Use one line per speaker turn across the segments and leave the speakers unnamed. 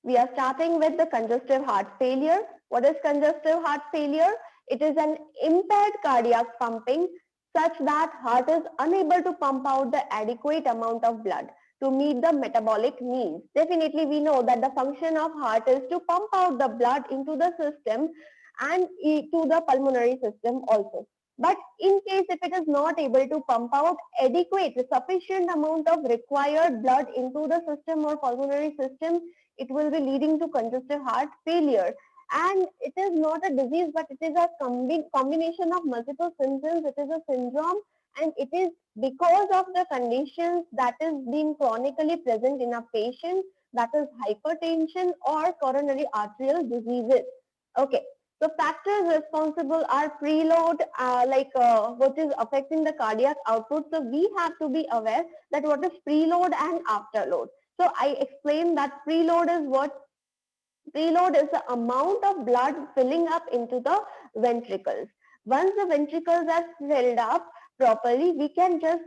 We are starting with the congestive heart failure. What is congestive heart failure? It is an impaired cardiac pumping such that heart is unable to pump out the adequate amount of blood to meet the metabolic needs. Definitely we know that the function of heart is to pump out the blood into the system and to the pulmonary system also. But in case if it is not able to pump out adequate, sufficient amount of required blood into the system or pulmonary system, it will be leading to congestive heart failure. And it is not a disease, but it is a combination of multiple symptoms. It is a syndrome, and it is because of the conditions that is being chronically present in a patient, that is hypertension or coronary arterial diseases. Okay. So factors responsible are preload, what is affecting the cardiac output. So we have to be aware that what is preload and afterload. So I explained that preload is what? Preload is the amount of blood filling up into the ventricles. Once the ventricles are filled up properly, we can just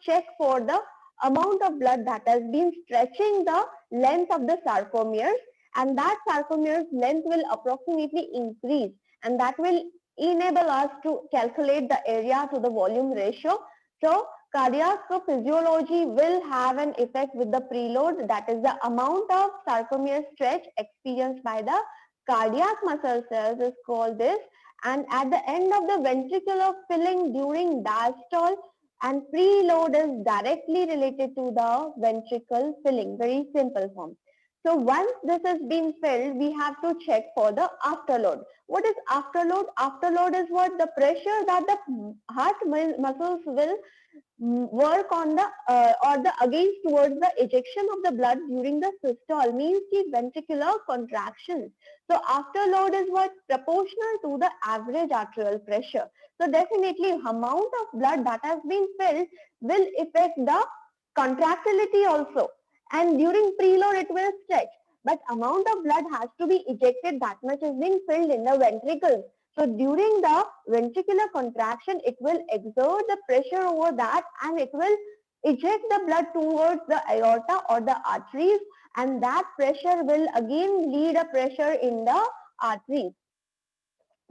check for the amount of blood that has been stretching the length of the sarcomeres, and that sarcomeres length will approximately increase, and that will enable us to calculate the area to the volume ratio. So cardiac physiology will have an effect with the preload, that is the amount of sarcomere stretch experienced by the cardiac muscle cells is called this. And at the end of the ventricular filling during diastole, and preload is directly related to the ventricle filling, very simple form. So once this has been filled, we have to check for the afterload. What is afterload? Afterload is what? The pressure that the heart muscles will work on the or the against towards the ejection of the blood during the systole, means the ventricular contractions. So afterload is what? Proportional to the average arterial pressure. So definitely amount of blood that has been filled will affect the contractility also, and during preload it will stretch, but amount of blood has to be ejected, that much is being filled in the ventricles. So during the ventricular contraction, it will exert the pressure over that, and it will eject the blood towards the aorta or the arteries, and that pressure will again lead a pressure in the arteries.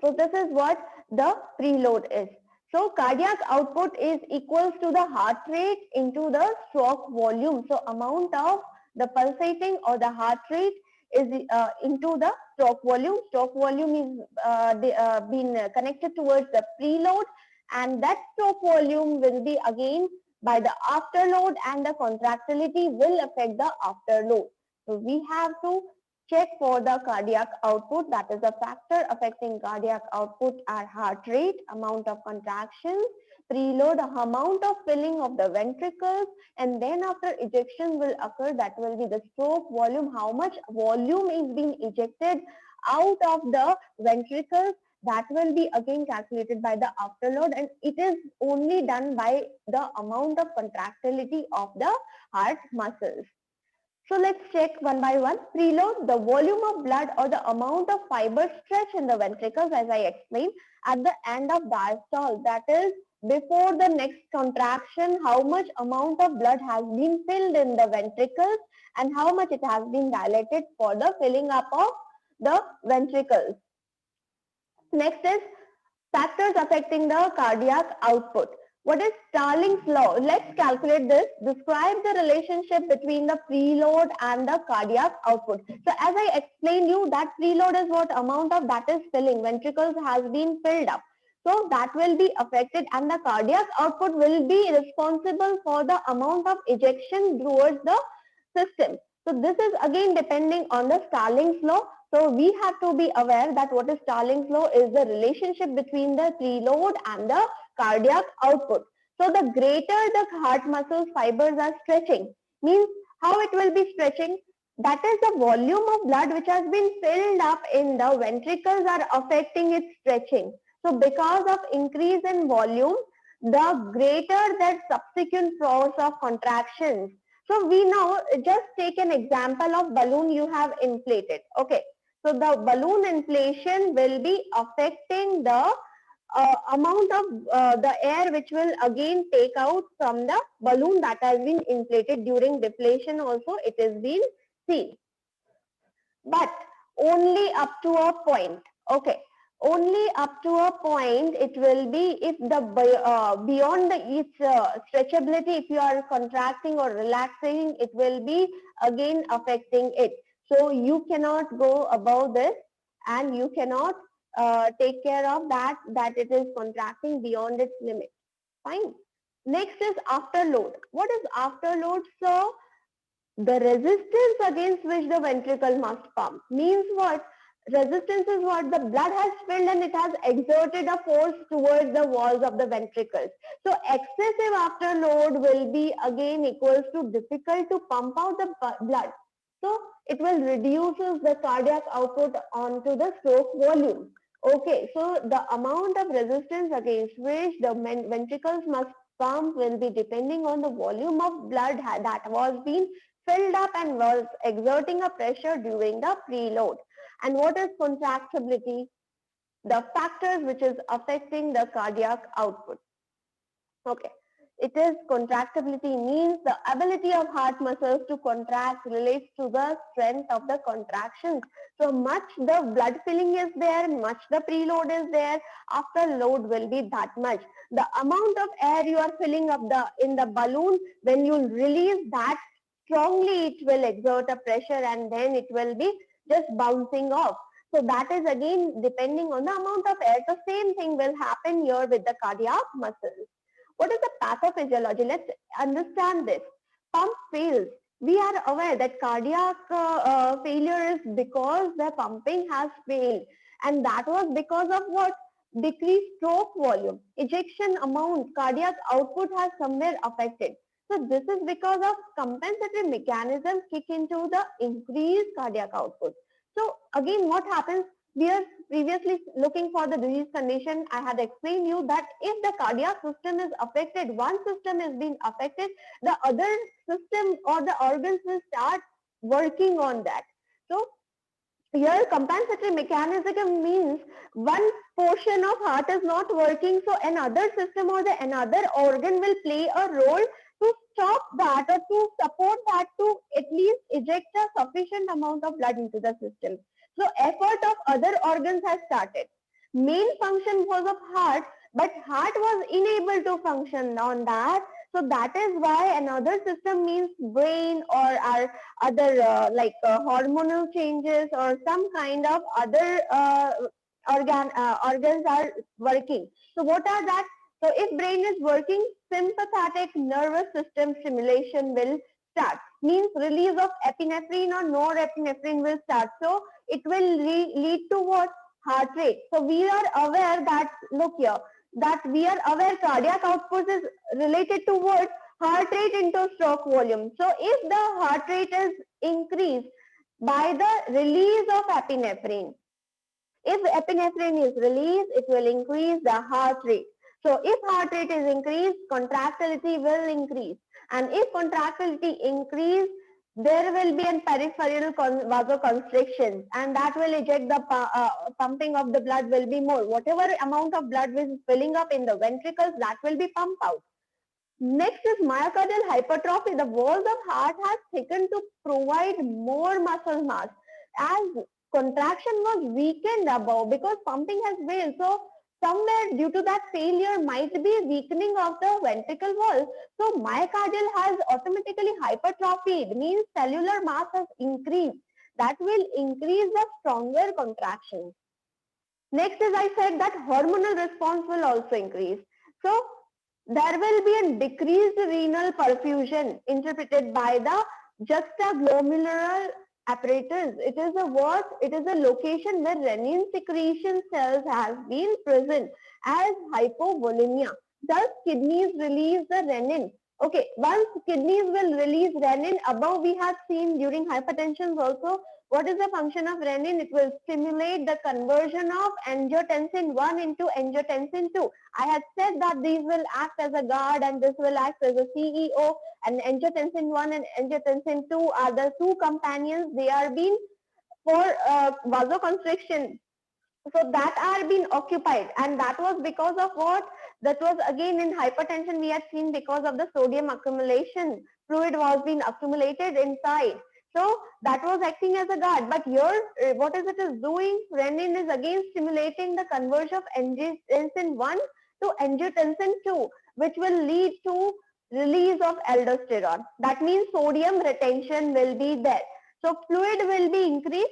So this is what the preload is. So cardiac output is equals to the heart rate into the stroke volume. So amount of the pulsating or the heart rate is into the stroke volume. Stroke volume is been connected towards the preload, and that stroke volume will be again by the afterload, and the contractility will affect the afterload. So we have to check for the cardiac output, that is a factor affecting cardiac output are heart rate, amount of contractions, preload, amount of filling of the ventricles, and then after ejection will occur, that will be the stroke volume, how much volume is being ejected out of the ventricles, that will be again calculated by the afterload, and it is only done by the amount of contractility of the heart muscles. So let's check one by one. Preload, the volume of blood or the amount of fiber stretch in the ventricles, as I explained, at the end of diastole, that is before the next contraction, how much amount of blood has been filled in the ventricles and how much it has been dilated for the filling up of the ventricles. Next is factors affecting the cardiac output. What is Starling's law? Let's calculate this. Describe the relationship between the preload and the cardiac output. So as I explained you, that preload is what amount of that is filling. Ventricles has been filled up. So that will be affected, and the cardiac output will be responsible for the amount of ejection towards the system. So this is again depending on the Starling's law. So we have to be aware that what is Starling's law is the relationship between the preload and the cardiac output. So the greater the heart muscle fibers are stretching, means how it will be stretching, that is the volume of blood which has been filled up in the ventricles are affecting its stretching. So because of increase in volume, the greater that subsequent force of contractions. So we now just take an example of balloon you have inflated. Okay. So the balloon inflation will be affecting the amount of the air which will again take out from the balloon that has been inflated during deflation also it is been seen. but only up to a point. Okay, only up to a point it will be. If the beyond the its stretchability, if you are contracting or relaxing, it will be again affecting it. So you cannot go above this, and you cannot take care of that it is contracting beyond its limit. Fine. Next is afterload. What is afterload? So the resistance against which the ventricle must pump means what? Resistance is what? The blood has filled and it has exerted a force towards the walls of the ventricles. So excessive afterload will be again equals to difficult to pump out the blood. So it will reduces the cardiac output onto the stroke volume. Okay, so the amount of resistance against which the ventricles must pump will be depending on the volume of blood that was being filled up and was exerting a pressure during the preload. And what is contractibility? The factors which is affecting the cardiac output. Okay. It is contractibility means the ability of heart muscles to contract relates to the strength of the contractions. So much the blood filling is there, much the preload is there, after load will be that much. The amount of air you are filling up in the balloon, when you release that strongly, it will exert a pressure and then it will be just bouncing off. So that is again depending on the amount of air. The same thing will happen here with the cardiac muscles. What is the pathophysiology? Let's understand this. Pump fails. We are aware that cardiac failure is because the pumping has failed. And that was because of what? Decreased stroke volume. Ejection amount, cardiac output has somewhere affected. So this is because of compensatory mechanism kick into the increased cardiac output. So again, what happens? We are previously looking for the disease condition. I had explained you that if the cardiac system is affected, one system is being affected, the other system or the organs will start working on that. So here compensatory mechanism means one portion of heart is not working, so another system or the another organ will play a role to stop that or to support that, to at least eject a sufficient amount of blood into the system. So effort of other organs has started. Main function was of heart, but heart was unable to function on that. So that is why another system means brain or our other hormonal changes or some kind of other organs are working. So what are that? So if brain is working, sympathetic nervous system stimulation will start. Means release of epinephrine or norepinephrine will start. So it will lead to what? Heart rate. So we are aware that, look here, that we are aware cardiac output is related to what? Heart rate into stroke volume. So if the heart rate is increased by the release of epinephrine, if epinephrine is released, it will increase the heart rate. So if heart rate is increased, contractility will increase. And if contractility increase, there will be a peripheral vasoconstriction, and that will eject the pumping of the blood will be more. Whatever amount of blood is filling up in the ventricles, that will be pumped out. Next is myocardial hypertrophy. The walls of heart has thickened to provide more muscle mass. As contraction was weakened above because pumping has failed. So somewhere due to that failure might be weakening of the ventricle wall. So myocardial has automatically hypertrophied, means cellular mass has increased. That will increase the stronger contraction. Next is I said that hormonal response will also increase. So there will be a decreased renal perfusion interpreted by the juxtaglomerular apparatus. It is a what? It is a location where renin secretion cells has been present as hypovolemia. Thus kidneys release the renin. Okay, once kidneys will release renin, above we have seen during hypertension also, what is the function of renin? It will stimulate the conversion of angiotensin 1 into angiotensin 2. I had said that these will act as a guard and this will act as a CEO, and angiotensin 1 and angiotensin 2 are the two companions. They are being for vasoconstriction. So that are being occupied, and that was because of what? That was again in hypertension we had seen because of the sodium accumulation. Fluid was being accumulated inside. So that was acting as a guard. But here, what is it is doing? Renin is again stimulating the conversion of angiotensin 1 to angiotensin 2, which will lead to release of aldosterone. That means sodium retention will be there. So fluid will be increased,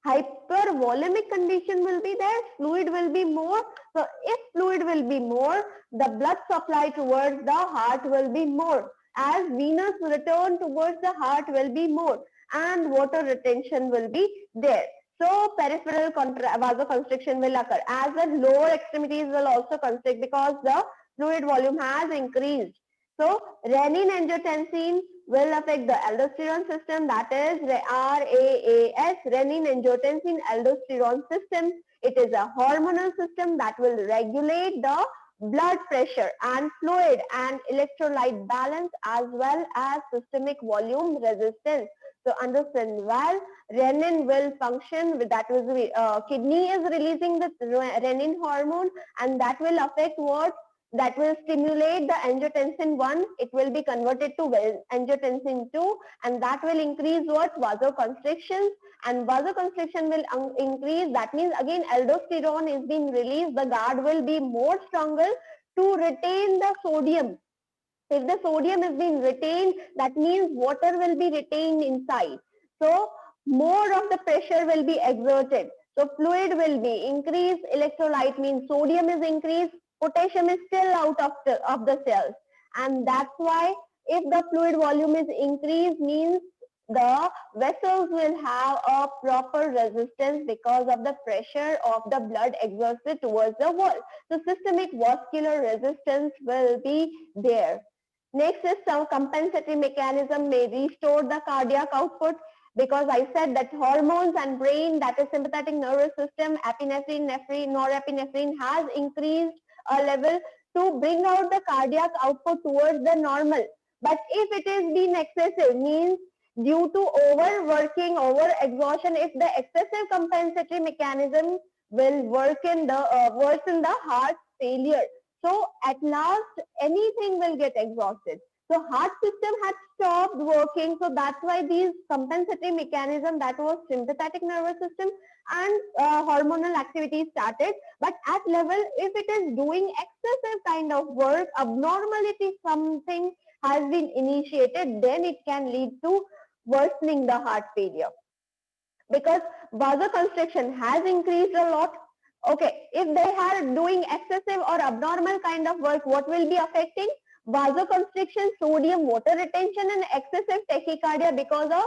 hypervolemic condition will be there, fluid will be more. So if fluid will be more, the blood supply towards the heart will be more. As venous return towards the heart will be more and water retention will be there. So peripheral vasoconstriction will occur as the lower extremities will also constrict because the fluid volume has increased. So renin-angiotensin will affect the aldosterone system, that is RAAS, renin-angiotensin-aldosterone system. It is a hormonal system that will regulate the blood pressure and fluid and electrolyte balance as well as systemic volume resistance. So understand well, renin will function with that was kidney is releasing the renin hormone and that will affect what? That will stimulate the angiotensin 1. It will be converted to angiotensin 2 and that will increase what? Vasoconstrictions, and vasoconstriction will increase. That means again aldosterone is being released. The guard will be more stronger to retain the sodium. If the sodium is being retained, that means water will be retained inside. So more of the pressure will be exerted. So fluid will be increased. Electrolyte means sodium is increased. Potassium is still out of the cells. And that's why if the fluid volume is increased means the vessels will have a proper resistance because of the pressure of the blood exerted towards the wall. So systemic vascular resistance will be there. Next is some compensatory mechanism may restore the cardiac output, because I said that hormones and brain, that is sympathetic nervous system, epinephrine, norepinephrine has increased a level to bring out the cardiac output towards the normal. But if it is been excessive, means due to overworking, over exhaustion, if the excessive compensatory mechanism will worsen the heart failure. So at last, anything will get exhausted. So heart system had stopped working. So that's why these compensatory mechanism, that was sympathetic nervous system and hormonal activity started. But at level, if it is doing excessive kind of work, abnormality, something has been initiated, then it can lead to worsening the heart failure. Because vasoconstriction has increased a lot. Okay, if they are doing excessive or abnormal kind of work, what will be affecting? Vasoconstriction, sodium, water retention and excessive tachycardia because of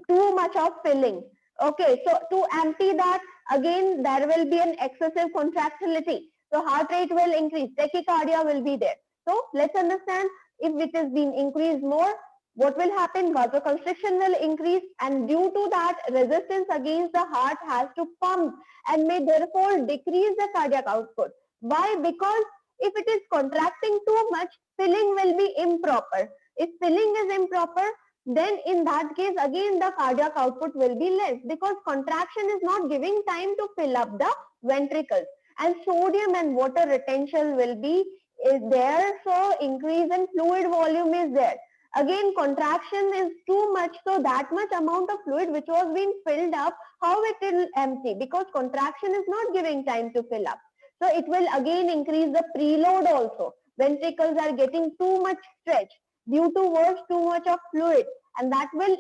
too much of filling. Okay, so to empty that, again, there will be an excessive contractility. So heart rate will increase, tachycardia will be there. So let's understand, if it is being increased more, what will happen? Vasoconstriction will increase, and due to that, resistance against the heart has to pump and may therefore decrease the cardiac output. Why? Because if it is contracting too much, filling will be improper. If filling is improper, then in that case again the cardiac output will be less, because contraction is not giving time to fill up the ventricles, and sodium and water retention will be is there. So increase in fluid volume is there. Again, contraction is too much, so that much amount of fluid which was being filled up, how it will empty? Because contraction is not giving time to fill up. So it will again increase the preload also. Ventricles are getting too much stretch due to was too much of fluid, and that will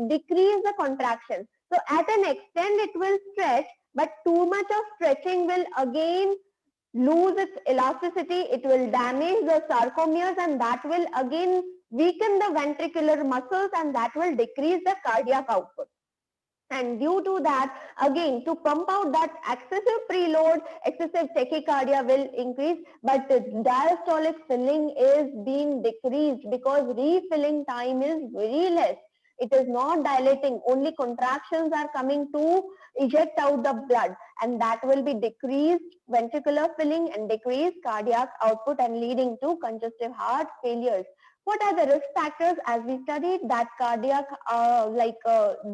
decrease the contraction. So at an extent it will stretch, but too much of stretching will again lose its elasticity. It will damage the sarcomeres, and that will again weaken the ventricular muscles, and that will decrease the cardiac output. And due to that, again, to pump out that excessive preload, excessive tachycardia will increase, but the diastolic filling is being decreased because refilling time is very less. It is not dilating, only contractions are coming to eject out the blood, and that will be decreased ventricular filling and decreased cardiac output and leading to congestive heart failures. What are the risk factors? As we studied that cardiac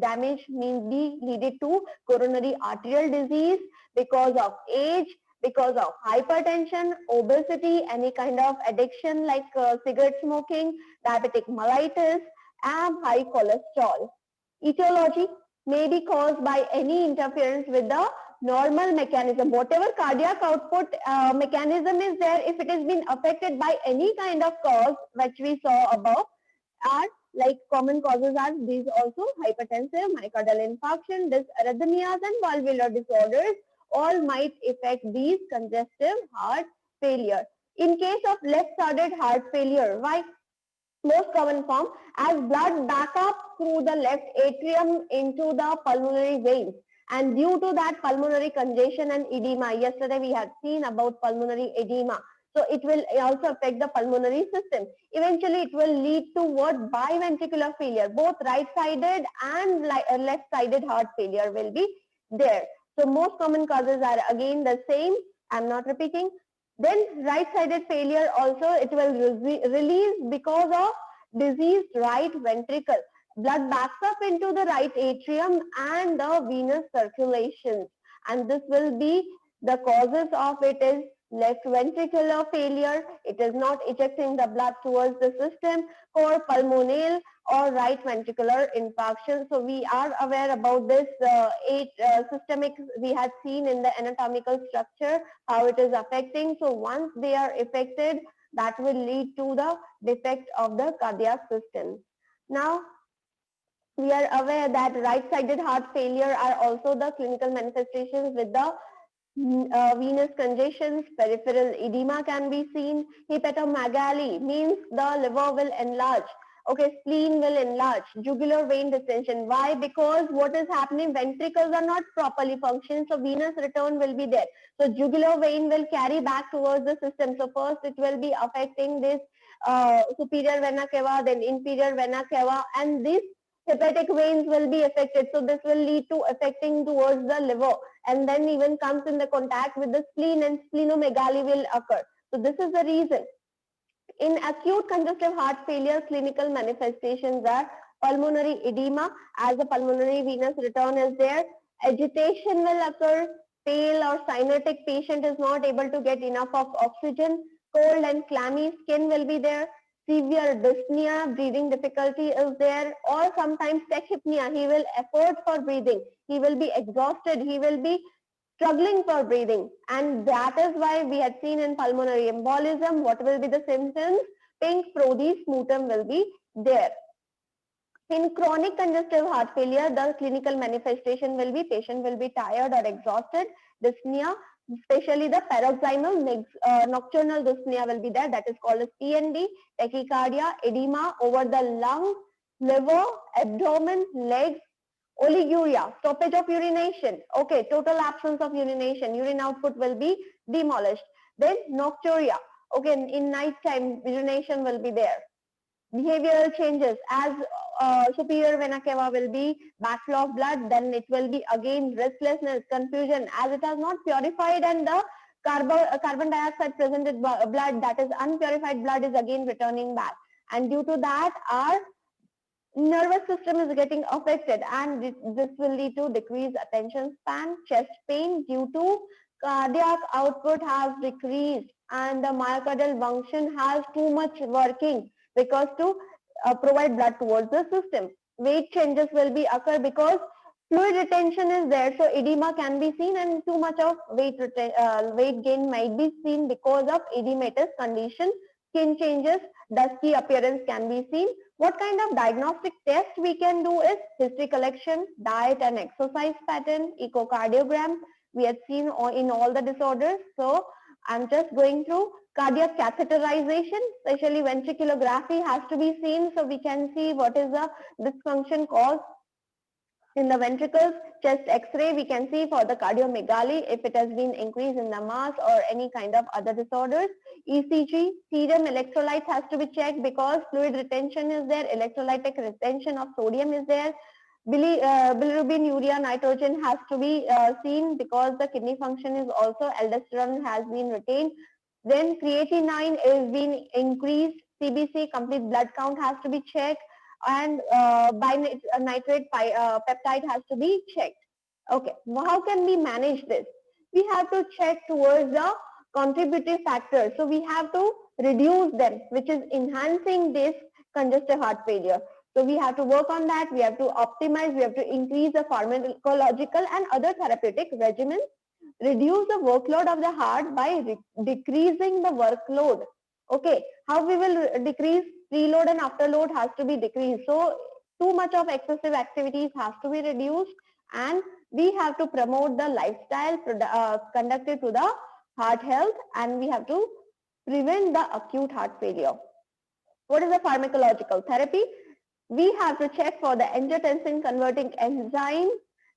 damage means be leaded to coronary arterial disease because of age, because of hypertension, obesity, any kind of addiction like cigarette smoking, diabetic mellitus, and high cholesterol. Etiology may be caused by any interference with the normal mechanism. Whatever cardiac output mechanism is there, if it has been affected by any kind of cause, which we saw above, are like common causes are these also: hypertensive, myocardial infarction, dysarrhythmias, and valvular disorders all might affect these congestive heart failure. In case of left-sided heart failure, why? Most common form, as blood back up through the left atrium into the pulmonary veins, and due to that pulmonary congestion and edema, yesterday we had seen about pulmonary edema, so it will also affect the pulmonary system. Eventually it will lead to what? Biventricular failure. Both right sided and left sided heart failure will be there. So most common causes are again the same, I'm not repeating. Then right-sided failure also, it will release because of diseased right ventricle. Blood backs up into the right atrium and the venous circulation. And this will be the causes of it is left ventricular failure. It is not ejecting the blood towards the system, cor pulmonale, or right ventricular infarction. So we are aware about this eight systemic we had seen in the anatomical structure, how it is affecting. So once they are affected, that will lead to the defect of the cardiac system. Now, we are aware that right-sided heart failure are also the clinical manifestations with the venous congestions, peripheral edema can be seen. Hepatomegaly means the liver will enlarge. Okay, spleen will enlarge. Jugular vein distension. Why? Because what is happening? Ventricles are not properly functioning, so venous return will be there. So jugular vein will carry back towards the system. So first it will be affecting this superior vena cava, then inferior vena cava, and this hepatic veins will be affected. So this will lead to affecting towards the liver, and then even comes in the contact with the spleen, and splenomegaly will occur. So this is the reason. In acute congestive heart failure, clinical manifestations are pulmonary edema, as the pulmonary venous return is there. Agitation will occur. Pale or cyanotic patient is not able to get enough of oxygen. Cold and clammy skin will be there. Severe dyspnea, breathing difficulty is there, or sometimes tachypnea. He will effort for breathing. He will be exhausted. He will be struggling for breathing, and that is why we had seen in pulmonary embolism, what will be the symptoms? Pink sputum will be there. In chronic congestive heart failure, the clinical manifestation will be patient will be tired or exhausted, dyspnea, especially the paroxysmal nocturnal dyspnea will be there, that is called as PND, tachycardia, edema over the lung, liver, abdomen, legs, oliguria, stoppage of urination. Okay, total absence of urination. Urine output will be demolished. Then nocturia. Okay, in night time, urination will be there. Behavioral changes, as superior vena cava will be backflow of blood, then it will be again restlessness, confusion, as it has not purified, and the carbon dioxide presented blood, that is unpurified blood, is again returning back. And due to that, our nervous system is getting affected, and this will lead to decreased attention span, chest pain due to cardiac output has decreased, and the myocardial function has too much working because to provide blood towards the system. Weight changes will be occur because fluid retention is there, so edema can be seen, and too much of weight gain might be seen because of edematous condition. Skin changes, dusky appearance can be seen. What kind of diagnostic test we can do is history collection, diet and exercise pattern, echocardiogram. We have seen in all the disorders. So I'm just going through cardiac catheterization, especially ventriculography has to be seen, so we can see what is the dysfunction caused in the ventricles. Chest x-ray, we can see for the cardiomegaly if it has been increase in the mass or any kind of other disorders. ECG, serum electrolyte has to be checked because fluid retention is there, electrolytic retention of sodium is there. Bilirubin, urea, nitrogen has to be seen because the kidney function is also, aldosterone has been retained. Then creatinine is being increased, CBC, complete blood count has to be checked, and nitrate peptide has to be checked. Okay, how can we manage this? We have to check towards the contributory factors. So we have to reduce them, which is enhancing this congestive heart failure. So we have to work on that. We have to optimize. We have to increase the pharmacological and other therapeutic regimens, reduce the workload of the heart by decreasing the workload. Okay, how we will decrease? Preload and afterload has to be decreased. So too much of excessive activities has to be reduced, and we have to promote the lifestyle conducted to the heart health, and we have to prevent the acute heart failure. What is the pharmacological therapy? We have to check for the angiotensin converting enzyme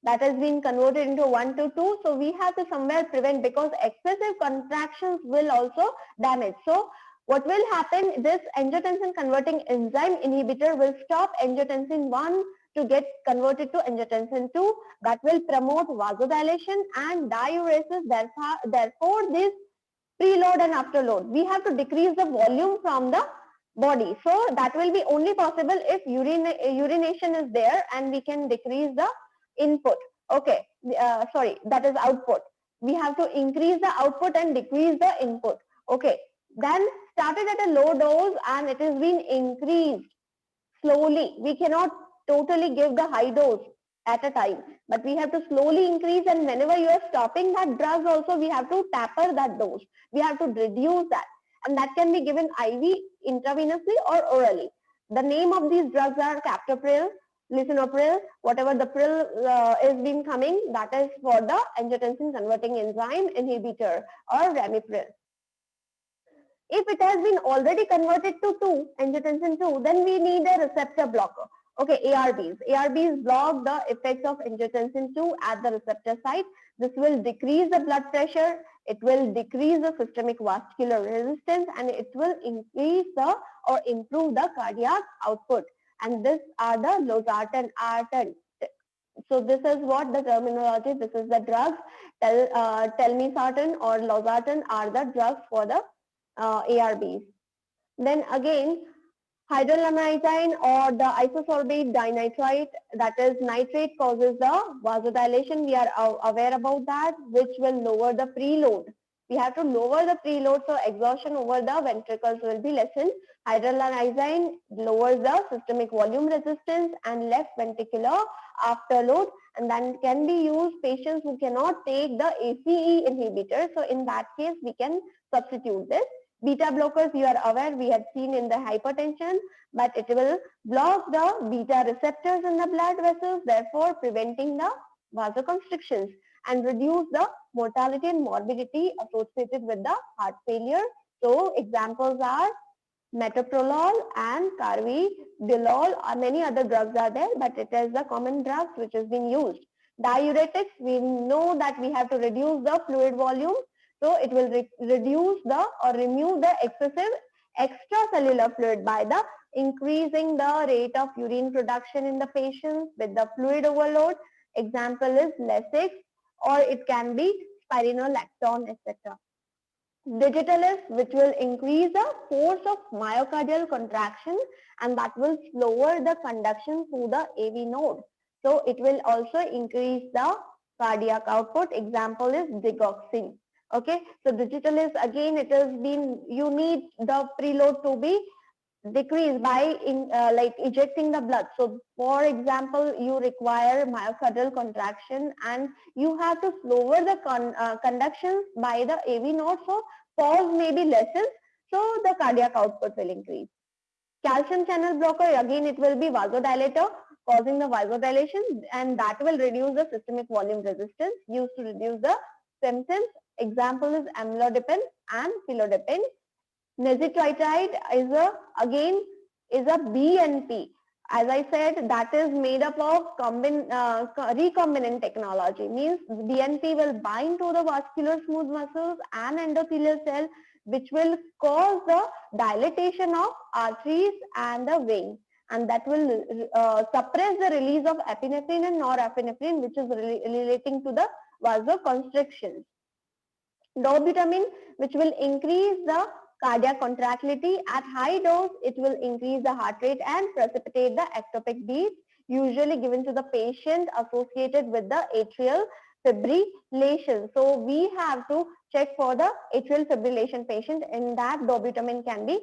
that has been converted into 1 to 2. So we have to somewhere prevent, because excessive contractions will also damage. So what will happen, this angiotensin converting enzyme inhibitor will stop angiotensin 1 to get converted to angiotensin 2. That will promote vasodilation and diuresis. Therefore this preload and afterload, we have to decrease the volume from the body. So that will be only possible if urination is there, and we can decrease the input. Okay, sorry, that is output. We have to increase the output and decrease the input. Okay, then started at a low dose and it has been increased slowly. We cannot totally give the high dose at a time, but we have to slowly increase, and whenever you are stopping that drug also, we have to taper that dose. We have to reduce that, and that can be given IV, intravenously or orally. The name of these drugs are captopril, lisinopril, whatever the pril is been coming, that is for the angiotensin converting enzyme inhibitor, or ramipril. If it has been already converted to 2, angiotensin 2, then we need a receptor blocker. Okay, ARBs. ARBs block the effects of angiotensin 2 at the receptor site. This will decrease the blood pressure, it will decrease the systemic vascular resistance, and it will increase the or improve the cardiac output. And these are the losartan, artan. So this is what the terminology, this is the drugs. Telmisartan or losartan are the drugs for the ARBs. Then again, hydrolonitine or the isosorbate dinitrite, that is nitrate, causes the vasodilation. We are aware about that, which will lower the preload. We have to lower the preload, so exhaustion over the ventricles will be lessened. Hydrolonitine lowers the systemic volume resistance and left ventricular afterload, and then can be used patients who cannot take the ACE inhibitor. So in that case, we can substitute this. Beta blockers, you are aware, we have seen in the hypertension, but it will block the beta receptors in the blood vessels, therefore preventing the vasoconstrictions and reduce the mortality and morbidity associated with the heart failure. So examples are metoprolol and carvedilol. Many other drugs are there, but it is the common drugs which has been used. Diuretics, we know that we have to reduce the fluid volume. So it will reduce the or remove the excessive extracellular fluid by the increasing the rate of urine production in the patients with the fluid overload. Example is Lasix, or it can be spironolactone, etc. Digitalis, which will increase the force of myocardial contraction, and that will slower the conduction through the AV node. So it will also increase the cardiac output. Example is digoxin. Okay, so Digitalis, again, it has been, you need the preload to be decreased by like ejecting the blood. So for example, you require myocardial contraction and you have to lower the conduction by the AV node. So pause may be lessened, so the cardiac output will increase. Calcium channel blocker, again it will be vasodilator, causing the vasodilation, and that will reduce the systemic volume resistance, used to reduce the symptoms. Example is amlodipine and felodipine. Nesitrotide is a BNP. As I said, that is made up of recombinant technology. Means BNP will bind to the vascular smooth muscles and endothelial cell, which will cause the dilatation of arteries and the veins, and that will suppress the release of epinephrine and norepinephrine, which is relating to the vasoconstrictions. Dobutamine, which will increase the cardiac contractility. At high dose, it will increase the heart rate and precipitate the ectopic beats, usually given to the patient associated with the atrial fibrillation. So we have to check for the atrial fibrillation patient, in that dobutamine can be